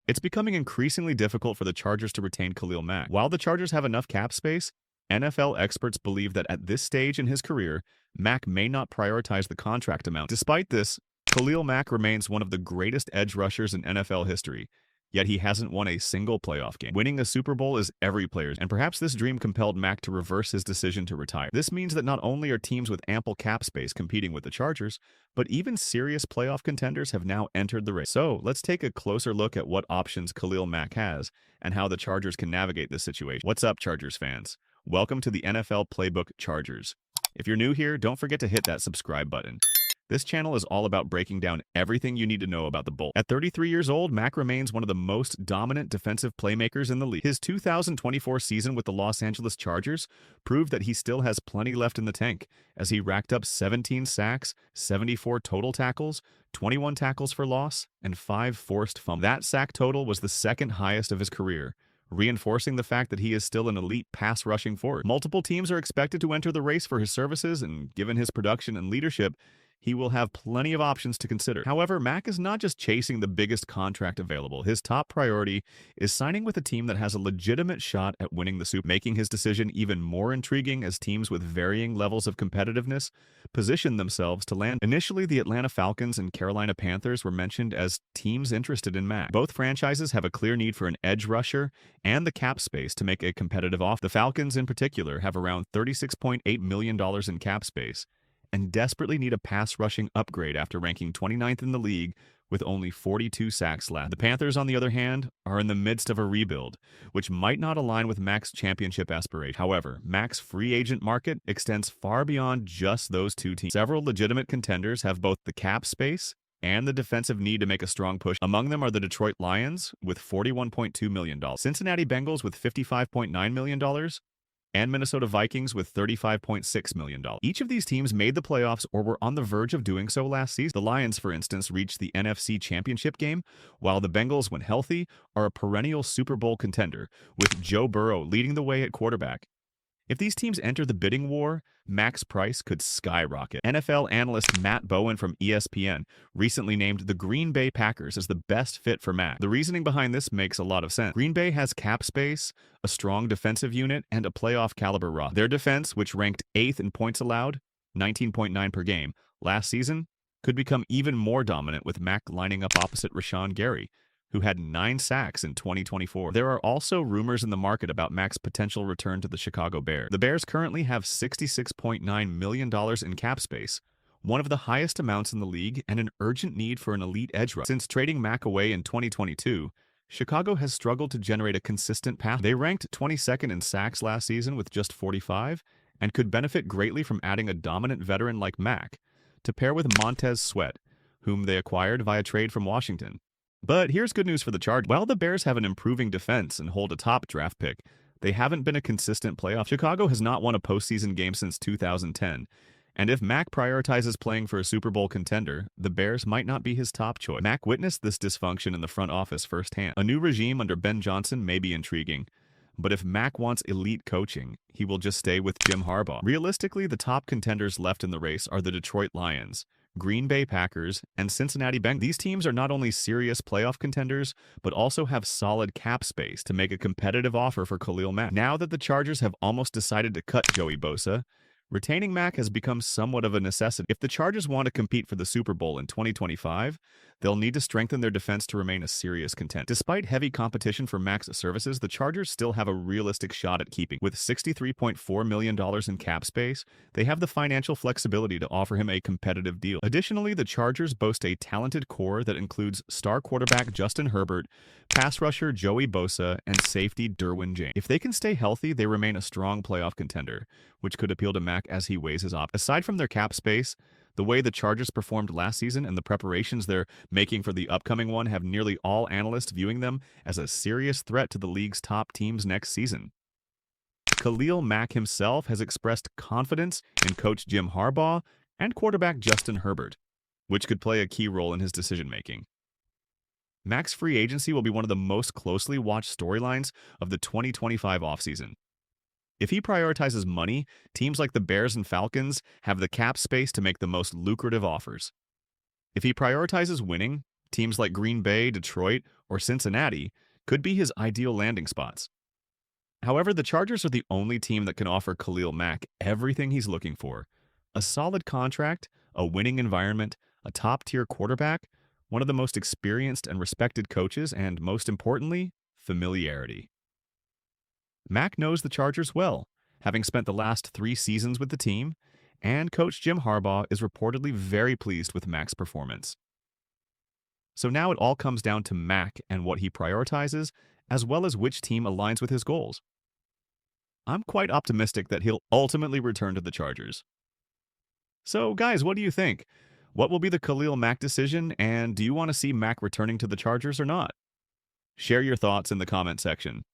It's becoming increasingly difficult for the Chargers to retain Khalil Mack. While the Chargers have enough cap space, NFL experts believe that at this stage in his career, Mack may not prioritize the contract amount. Despite this, Khalil Mack remains one of the greatest edge rushers in NFL history, yet he hasn't won a single playoff game. Winning a Super Bowl is every player's, and perhaps this dream compelled Mack to reverse his decision to retire. This means that not only are teams with ample cap space competing with the Chargers, but even serious playoff contenders have now entered the race. So let's take a closer look at what options Khalil Mack has and how the Chargers can navigate this situation. What's up, Chargers fans? Welcome to the NFL Playbook Chargers. If you're new here, don't forget to hit that subscribe button. This channel is all about breaking down everything you need to know about the Bull. At 33 years old, Mack remains one of the most dominant defensive playmakers in the league. His 2024 season with the Los Angeles Chargers proved that he still has plenty left in the tank, as he racked up 17 sacks, 74 total tackles, 21 tackles for loss, and 5 forced fumbles. That sack total was the second highest of his career, reinforcing the fact that he is still an elite pass-rushing force. Multiple teams are expected to enter the race for his services, and given his production and leadership, he will have plenty of options to consider. However, Mack is not just chasing the biggest contract available. His top priority is signing with a team that has a legitimate shot at winning the Super Bowl, making his decision even more intriguing as teams with varying levels of competitiveness position themselves to land. Initially, the Atlanta Falcons and Carolina Panthers were mentioned as teams interested in Mack. Both franchises have a clear need for an edge rusher and the cap space to make a competitive offer. The Falcons, in particular, have around $36.8 million in cap space and desperately need a pass-rushing upgrade after ranking 29th in the league with only 42 sacks last. The Panthers, on the other hand, are in the midst of a rebuild, which might not align with Mack's championship aspirations. However, Mack's free agent market extends far beyond just those two teams. Several legitimate contenders have both the cap space and the defensive need to make a strong push. Among them are the Detroit Lions with $41.2 million, Cincinnati Bengals with $55.9 million, and Minnesota Vikings with $35.6 million. Each of these teams made the playoffs or were on the verge of doing so last season. The Lions, for instance, reached the NFC Championship game, while the Bengals, when healthy, are a perennial Super Bowl contender, with Joe Burrow leading the way at quarterback. If these teams enter the bidding war, Mack's price could skyrocket. NFL analyst Matt Bowen from ESPN recently named the Green Bay Packers as the best fit for Mack. The reasoning behind this makes a lot of sense. Green Bay has cap space, a strong defensive unit, and a playoff caliber roster. Their defense, which ranked 8th in points allowed, 19.9 per game, last season, could become even more dominant with Mack lining up opposite Rashawn Gary, who had 9 sacks in 2024. There are also rumors in the market about Mack's potential return to the Chicago Bears. The Bears currently have $66.9 million in cap space, one of the highest amounts in the league, and an urgent need for an elite edge rusher. Since trading Mack away in 2022, Chicago has struggled to generate a consistent pass. They ranked 22nd in sacks last season with just 45, and could benefit greatly from adding a dominant veteran like Mack to pair with Montez Sweat, whom they acquired via trade from Washington. But here's good news for the Chargers. While the Bears have an improving defense and hold a top draft pick, they haven't been a consistent playoff. Chicago has not won a postseason game since 2010, and if Mack prioritizes playing for a Super Bowl contender, the Bears might not be his top choice. Mack witnessed this dysfunction in the front office firsthand. A new regime under Ben Johnson may be intriguing, but if Mack wants elite coaching, he will just stay with Jim Harbaugh. Realistically, the top contenders left in the race are the Detroit Lions, Green Bay Packers, and Cincinnati Bengals. These teams are not only serious playoff contenders, but also have solid cap space to make a competitive offer for Khalil Mack. Now that the Chargers have almost decided to cut Joey Bosa, retaining Mack has become somewhat of a necessity. If the Chargers want to compete for the Super Bowl in 2025, they'll need to strengthen their defense to remain a serious contender. Despite heavy competition for Mack's services, the Chargers still have a realistic shot at keeping. With $63.4 million in cap space, they have the financial flexibility to offer him a competitive deal. Additionally, the Chargers boast a talented core that includes star quarterback Justin Herbert, pass rusher Joey Bosa, and safety Derwin James. If they can stay healthy, they remain a strong playoff contender, which could appeal to Mack as he weighs his options. Aside from their cap space, the way the Chargers performed last season and the preparations they're making for the upcoming one have nearly all analysts viewing them as a serious threat to the league's top teams next season. Khalil Mack himself has expressed confidence in Coach Jim Harbaugh and quarterback Justin Herbert, which could play a key role in his decision-making. Mack's free agency will be one of the most closely watched storylines of the 2025 offseason. If he prioritizes money, teams like the Bears and Falcons have the cap space to make the most lucrative offers. If he prioritizes winning, Teams like Green Bay, Detroit, or Cincinnati could be his ideal landing spots. However, the Chargers are the only team that can offer Khalil Mack everything he's looking for: a solid contract, a winning environment, a top-tier quarterback, one of the most experienced and respected coaches, and most importantly, familiarity. Mack knows the Chargers well, having spent the last 3 seasons with the team, and Coach Jim Harbaugh is reportedly very pleased with Mack's performance. So now it all comes down to Mack and what he prioritizes, as well as which team aligns with his goals. I'm quite optimistic that he'll ultimately return to the Chargers. So, guys, what do you think? What will be the Khalil Mack decision, and do you want to see Mack returning to the Chargers or not? Share your thoughts in the comment section.